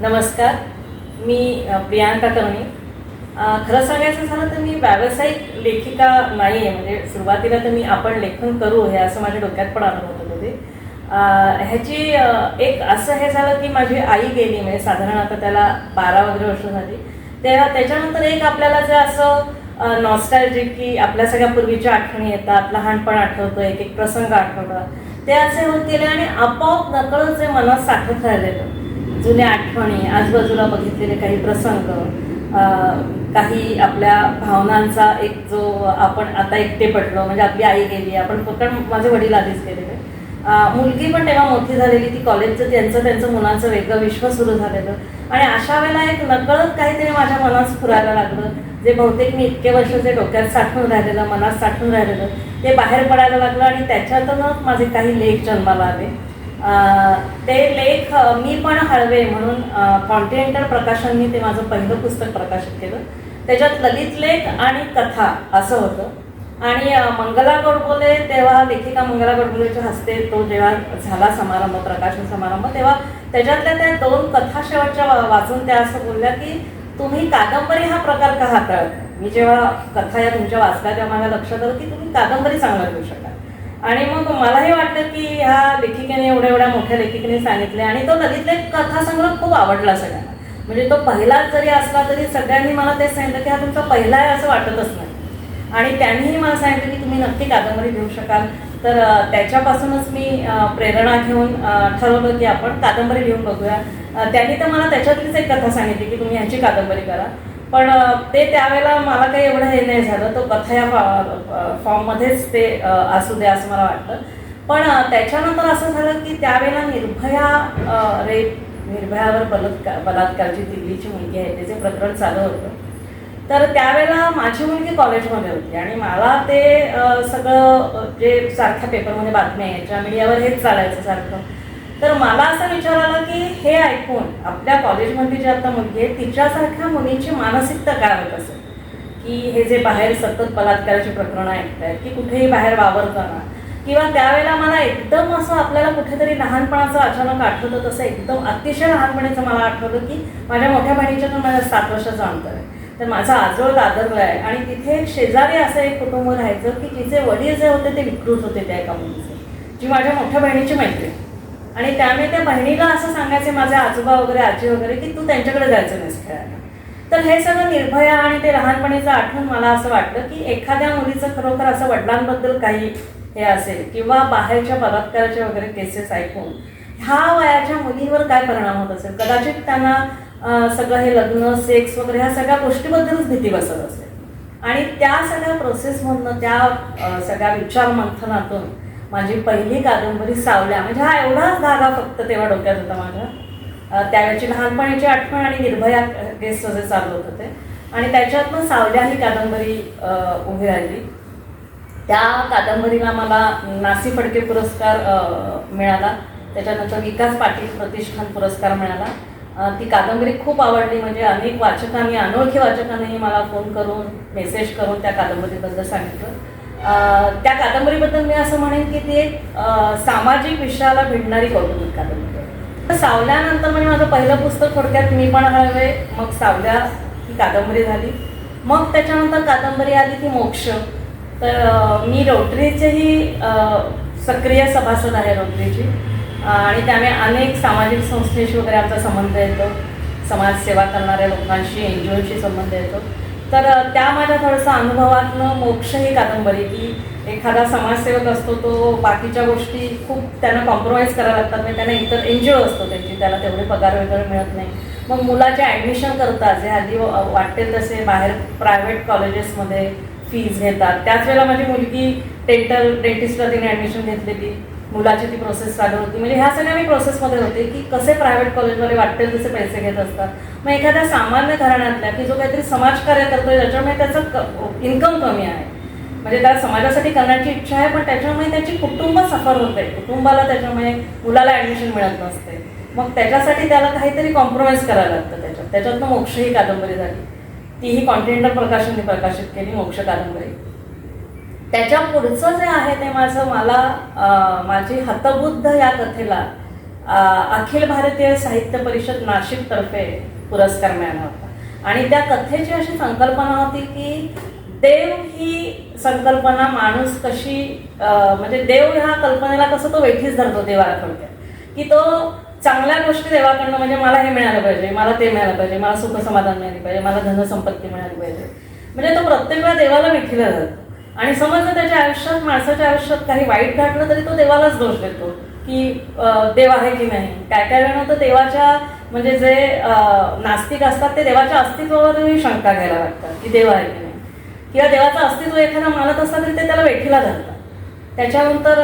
नमस्कार. मी प्रियांका कर्णे. खरं सांगायचं झालं तर मी व्यावसायिक लेखिका नाही आहे. म्हणजे सुरुवातीला तर मी आपण लेखन करू हे असं माझ्या डोक्यात पण आलं होतं कधी. ह्याची एक असं हे झालं की माझी आई गेली, म्हणजे साधारण आता त्याला 12 वगैरे वर्ष झाली. त्याच्यानंतर एक आपल्याला जे असं नॉस्टॅल्जिक की आपल्या सगळ्या पूर्वीच्या आठवणी येतात, लहानपण आठवतं, एक एक प्रसंग आठवतात, ते असे होत गेले आणि आपोआप नकळत जे मनात साठत राहिलेलं जुन्या आठवणी, आजूबाजूला बघितलेले काही प्रसंग, काही आपल्या भावनांचा एक जो आपण आता एकटे पडलो, म्हणजे आपली आई गेली, आपण कारण माझे वडील आधीच गेलेले, मुलगी पण तेव्हा मोठी झालेली, ती कॉलेजचं त्यांचं मुलांचं वेगळं विश्व सुरू झालेलं. आणि अशा वेळेला एक नकळत काहीतरी माझ्या मनात स्फुरायला लागलं, जे बहुतेक मी इतके वर्ष जे डोक्यात साठून राहिलेलं, मनात साठून राहिलेलं, ते बाहेर पडायला लागलं. आणि त्याच्यातूनच माझे काही लेख जन्माला आले. ते लेख मी पण हळवे म्हणून कॉन्टिनेंटल प्रकाशननी ते माझं पहिलं पुस्तक प्रकाशित केलं. त्याच्यात ललित लेख आणि कथा असं होतं. आणि मंगला गोडबोले, तेव्हा लेखिका मंगला गोडबोलेच्या हस्ते तो जेव्हा झाला समारंभ, प्रकाशन समारंभ, तेव्हा त्याच्यातल्या त्या 2 कथा शेवटच्या वाचून त्या असं बोलल्या की तुम्ही कादंबरी हा प्रकार का हाताळता. मी जेव्हा कथा या तुमच्या वाचल्या तेव्हा मला लक्षात आलं की तुम्ही कादंबरी चांगलं लिहू शकाल. आणि मग मलाही वाटलं की ह्या लेखिकेने एवढ्या मोठ्या लेखिकेने सांगितले, आणि तो ललित लेख कथासंग्रह खूप आवडला सगळ्यांना. म्हणजे तो पहिलाच जरी असला तरी सगळ्यांनी मला तेच सांगितलं की हा तुमचा पहिला आहे असं वाटतच नाही. आणि त्यांनीही मला सांगितलं की तुम्ही नक्की कादंबरी लिहू शकाल. तर त्याच्यापासूनच मी प्रेरणा घेऊन ठरवलं की आपण कादंबरी लिहून बघूया. त्यांनी तर मला त्याच्यातलीच एक कथा सांगितली की तुम्ही ह्याची कादंबरी करा. पण ते त्यावेळेला मला काही एवढं हे नाही झालं. तो कथा या फॉर्ममध्येच ते असू दे असं मला वाटतं. पण त्याच्यानंतर असं झालं की त्यावेळेला निर्भयावर बलात्कारची दिल्लीची मुलगी आहे त्याचे प्रकरण चालू होतं. तर त्यावेळेला माझी मुलगी कॉलेजमध्ये होती आणि मला ते सगळं जे सारख्या पेपरमध्ये बातम्या यायच्या, मीडियावर हेच चालायचं सारखं. तर मला असं विचार आला की हे ऐकून आपल्या कॉलेजमध्ये जी आता मुलगी आहे तिच्यासारख्या मुलींची मानसिकता काय होत असेल की हे जे बाहेर सतत बलात्काराची प्रकरणं ऐकतायत, की कुठेही बाहेर वावरताना, किंवा त्यावेळेला मला एकदम असं आपल्याला कुठेतरी लहानपणाचं अचानक आठवतं, तसं एकदम अतिशय लहानपणीचं मला आठवलं की माझ्या मोठ्या बहिणीच्या पण माझ्या 7 वर्षाचं अंतर आहे. तर माझा आजोळ दादरला आहे आणि तिथे एक शेजारी असं एक कुटुंब राहायचं की जिचे वडील जे होते ते विकृत होते त्या एका मुलीचे, जी माझ्या मोठ्या बहिणीची मैत्रीण. आणि त्यामुळे त्या बहिणीला असं सांगायचे माझे आजोबा वगैरे, आजी वगैरे, की तू त्यांच्याकडे जायचं नाहीस खेळायला. तर हे सगळं निर्भया आणि ते लहानपणीचं आठवून मला असं वाटलं की एखाद्या मुलीचं खरोखर असं वडिलांबद्दल काही हे असेल किंवा बाहेरच्या बलात्काराच्या वगैरे केसेस ऐकून ह्या वयाच्या मुलींवर काय परिणाम होत असेल. कदाचित त्यांना सगळं हे लग्न, सेक्स वगैरे ह्या सगळ्या गोष्टीबद्दलच भीती बसत असेल. आणि त्या सगळ्या प्रोसेसमधनं, त्या सगळ्या विचार मंथनातून माझी पहिली कादंबरी सावल्या, म्हणजे हा एवढाच धागा फक्त तेव्हा डोक्यात होता माझ्या, त्यावेळची लहानपणीची आठवण आणि निर्भया केस जे चालू होतं ते, आणि त्याच्यातनं सावल्या ही कादंबरी उभी राहिली. त्या कादंबरीला मला नासी फडके पुरस्कार मिळाला. त्याच्यानंतर विकास पाटील प्रतिष्ठान पुरस्कार मिळाला. ती कादंबरी खूप आवडली. म्हणजे अनेक वाचकांनी, अनोळखी वाचकांनीही मला फोन करून, मेसेज करून त्या कादंबरीबद्दल सांगितलं. त्या कादंबरीबद्दल मी असं म्हणेन की ती एक सामाजिक विषयाला भिडणारी कौटुंबिक कादंबरी आहे. तर सावल्यानंतर म्हणजे माझं पहिलं पुस्तक थोडक्यात मी पण हळवे, मग सावल्या ही कादंबरी झाली. मग त्याच्यानंतर कादंबरी आली ती मोक्ष. तर मी रोटरीचेही सक्रिय सभासद आहे रोटरीची, आणि त्यामुळे अनेक सामाजिक संस्थेशी वगैरे आमचा संबंध येतो, समाजसेवा करणाऱ्या लोकांशी, NGOशी संबंध येतो. तर त्या माझ्या थोडंसं अनुभवातनं मोक्ष ही कादंबरी, की एखादा समाजसेवक असतो तो बाकीच्या गोष्टी खूप त्यांना कॉम्प्रोमाइज करायला लागतात, म्हणजे त्यांना इतर NGO असतो त्यांची, त्याला तेवढे पगार वगैरे मिळत नाही. मग मुलाचे ॲडमिशन करतात, जे हल्ली वाटेल तसे बाहेर प्रायव्हेट कॉलेजेसमध्ये फीज घेतात. त्याच वेळेला माझी मुलगी डेंटिस्टला तिने ॲडमिशन घेतलेली, मुलाची ती प्रोसेस चालू होती. म्हणजे ह्या सगळ्या मी प्रोसेसमध्ये होते की कसे प्रायव्हेट कॉलेजमध्ये वाटतील तसे पैसे घेत असतात. मग एखाद्या सामान्य घराण्यातल्या की जो काहीतरी समाजकार्य करतोय, त्याच्यामुळे त्याचं इन्कम कमी आहे, म्हणजे त्याला समाजासाठी करण्याची इच्छा आहे, पण त्याच्यामुळे त्याची कुटुंब सफर होते, कुटुंबाला त्याच्यामुळे मुलाला ॲडमिशन मिळत नसते. मग त्याच्यासाठी त्याला काहीतरी कॉम्प्रोमाइज करायला लागतं. त्याच्यातनं मोक्ष ही कादंबरी झाली. तीही कॉन्टिनेंटल प्रकाशनने प्रकाशित केली, मोक्ष कादंबरी. त्याच्या पुढचं जे आहे ते मला माझी हतबुद्ध या कथेला अखिल भारतीय साहित्य परिषद नाशिकतर्फे पुरस्कार मिळाला होता. आणि त्या कथेची अशी संकल्पना होती की देव ही संकल्पना माणूस कशी म्हणजे देव ह्या कल्पनेला कसं तो वेठीच धरतो देवाला थोडक्यात, की तो चांगल्या गोष्टी देवाकडनं म्हणजे मला हे मिळालं पाहिजे, मला ते मिळालं पाहिजे, मला सुख समाधान मिळाली पाहिजे, मला धनसंपत्ती मिळाली पाहिजे, म्हणजे तो प्रत्येक वेळा देवाला वेठीला धरतो. आणि समज त्याच्या आयुष्यात माणसाच्या आयुष्यात काही वाईट घडलं तरी तो देवालाच दोष देतो की देव आहे की नाही. काय काय वेळा तर देवाच्या म्हणजे जे नास्तिक असतात ते देवाच्या अस्तित्वावरही शंका घ्यायला लागतात की देव आहे की नाही, किंवा देवाचं अस्तित्व एखादा मानत असला तरी ते त्याला वेठीला धरतात. त्याच्यानंतर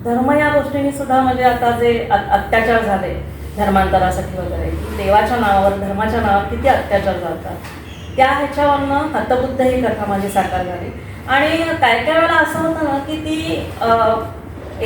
धर्म या गोष्टींनी सुद्धा म्हणजे आता जे अत्याचार झाले धर्मांतरासाठी वगैरे, देवाच्या नावावर धर्माच्या नावावर किती अत्याचार झातात, त्या ह्याच्यावरनं हतबुद्ध ही कथा माझी साकार झाली. आणि काय काय वेळेला असं होतं ना की ती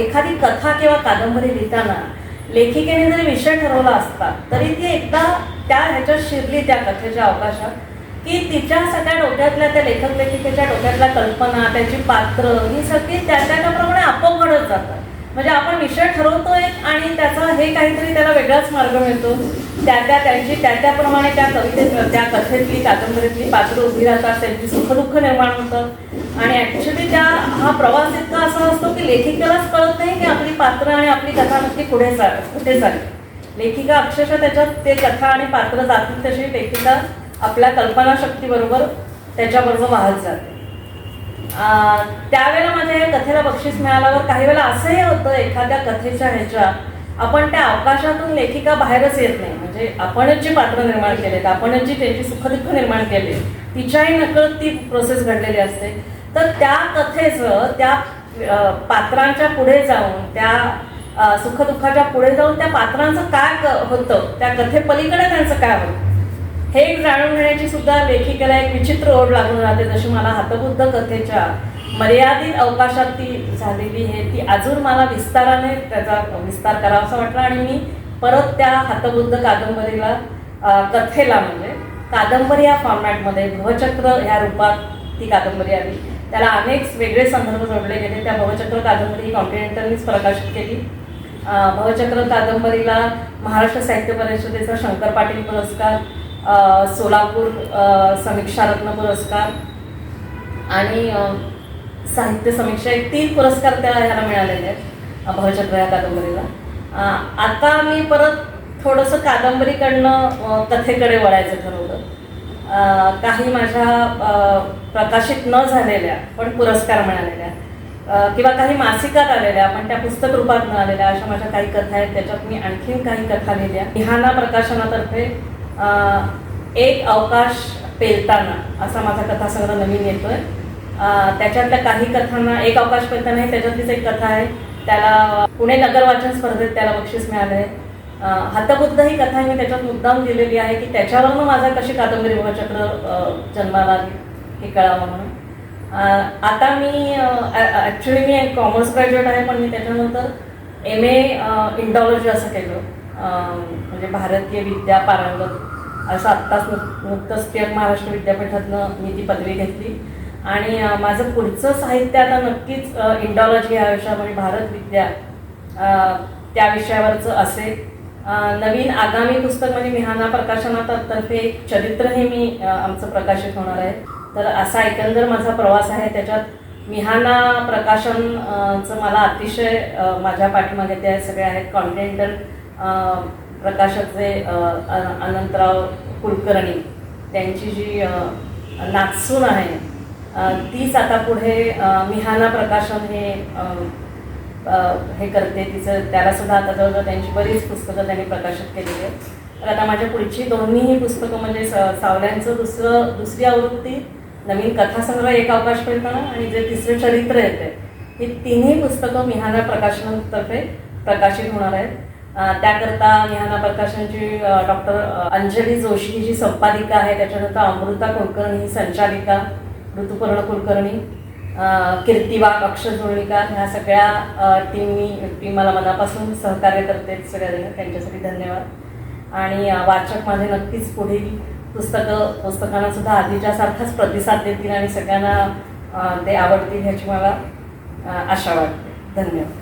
एखादी कथा किंवा कादंबरी लिहिताना लेखिकेने जरी विषय ठरवला असता तरी ती एकदा त्या ह्याच्यात शिरली त्या कथेच्या अवकाशात की तिच्या सगळ्या डोक्यातल्या त्या लेखक लेखिकेच्या डोक्यातल्या कल्पना, त्याची पात्र ही सगळी त्याप्रमाणे आपोआप घडत जातात. म्हणजे आपण विषय ठरवतोय आणि त्याचा हे काहीतरी त्याला वेगळाच मार्ग मिळतो. त्यांची त्याप्रमाणे त्या कवितेत त्या कथेतली कादंबरीतली पात्र उभी राहतात, त्यांची सुखदुःख निर्माण होतं. आणि ऍक्च्युली हा प्रवास इतका असा असतो की लेखिकेलाच कळत नाही की आपली पात्र आणि आपली कथा नक्की कुठे चालली. लेखिका अक्षरशः त्याच्यात ते कथा आणि पात्र जातील तशी लेखिका आपल्या कल्पनाशक्तीबरोबर त्याच्याबरोबर वाहत जाते. त्यावेळेला माझ्या या कथेला बक्षीस मिळाल्यावर काही वेळेला असंही होतं एखाद्या कथेच्या ह्याच्या आपण त्या अवकाशातून लेखिका बाहेरच येत नाही. म्हणजे आपणच जी पात्र निर्माण केलेत, आपणच जी त्यांची सुखदुःख निर्माण केले, तिच्याही नकळत ती प्रोसेस घडलेली असते. तर त्या कथेचं त्या पात्रांच्या पुढे जाऊन त्या सुखदुःखाच्या पुढे जाऊन त्या पात्रांचं काय होतं, त्या कथेपलीकडे त्यांचं काय होतं हे जाणून घेण्याची सुद्धा लेखिकेला एक विचित्र ओढ लागून राहते. जशी मला हतबुद्ध कथेच्या मर्यादित अवकाशात ती झालेली आहे, ती अजून मला विस्ताराने त्याचा विस्तार करावासा वाटला. आणि मी परत त्या हतबुद्ध कादंबरीला कथेला म्हणजे कादंबरी या फॉर्मॅटमध्ये भवचक्र ह्या रूपात ती कादंबरी आली. त्याला अनेक वेगळे संदर्भ जोडले गेले. त्या भवचक्र कादंबरी ही कॉन्टिनेंटलनीच प्रकाशित केली. भवचक्र कादंबरीला महाराष्ट्र साहित्य परिषदेचा शंकर पाटील पुरस्कार, सोलापूर समीक्षारत्न पुरस्कार आणि साहित्य समीक्षा, एक 3 पुरस्कार त्या ह्याला मिळालेले आहेत भवचक्र या कादंबरीला. आता मी परत थोडंसं कादंबरीकडनं कथेकडे वळायचं ठरवलं. काही माझ्या प्रकाशित न झालेल्या पण पुरस्कार मिळालेल्या किंवा काही मासिकात आलेल्या पण त्या पुस्तक रूपात मिळालेल्या अशा माझ्या काही कथा आहेत. त्याच्यात मी आणखीन काही कथा लिहिल्या. विहाना प्रकाशनातर्फे एक अवकाश पेलताना असा माझा कथासंग्रह नवीन येतोय. त्याच्यातल्या काही कथांना एक अवकाश पेलताना ही त्याच्यातलीच एक कथा आहे, त्याला पुणे नगर वाचन स्पर्धेत त्याला बक्षीस मिळालं आहे. हतबुद्ध ही कथा मी त्याच्यात मुद्दाम दिलेली आहे की त्याच्यावरनं माझा कशी कादंबरी भवचक्र जन्माला आली हे कळावं म्हणून. आता मी ॲक्च्युली मी एक कॉमर्स ग्रॅज्युएट आहे पण मी त्याच्यानंतर MA इंडॉलॉजी असं केलं. म्हणजे भारतीय विद्या पारंगत असं आत्ताच नुकतंच टिळक महाराष्ट्र विद्यापीठातनं मी ती पदवी घेतली. आणि माझं पुढचं साहित्य आता नक्कीच इंडॉलॉजी या विषयामध्ये भारत विद्या त्या विषयावरचं असेल. नवीन आगामी पुस्तक म्हणजे विहाना प्रकाशनातर्फे एक चरित्रही मी आमचं प्रकाशित होणार आहे. तर असा एकंदर माझा प्रवास आहे. त्याच्यात विहाना प्रकाशनचं मला अतिशय माझ्या पाठीमागे ते सगळे आहेत. कॉन्टिनेंटल प्रकाशकचे अनंतराव कुलकर्णी त्यांची जी नागसून आहे तीच आता पुढे विहाना प्रकाशन हे करते. तिचं त्याला सुद्धा आता जवळजवळ त्यांची बरीच पुस्तकं त्यांनी प्रकाशित केलेली आहेत. तर आता माझ्या पुढची दोन्हीही पुस्तकं म्हणजे सावल्यांचं दुसरी आवृत्ती, नवीन कथासंग्रह एक अवकाश पेलताना आणि जे तिसरं चरित्र येते ही तिन्ही पुस्तकं विहाना प्रकाशनातर्फे प्रकाशित होणार आहेत. त्याकरता विहाना प्रकाशनची डॉक्टर अंजली जोशी ही जी संपादिका आहे, त्याच्यानंतर अमृता कुलकर्णी ही संचालिका, ऋतुपर्ण कुलकर्णी, कीर्ती वाघ, अक्षर जुळणीकर ह्या सगळ्या टीम मला मनापासून सहकार्य करते सगळ्यांना, त्यांच्यासाठी धन्यवाद. आणि वाचक माझे नक्कीच पुढील पुस्तकांना सुद्धा आधीच्यासारखाच प्रतिसाद देतील आणि सगळ्यांना ते आवडतील ह्याची मला आशा वाटते. धन्यवाद.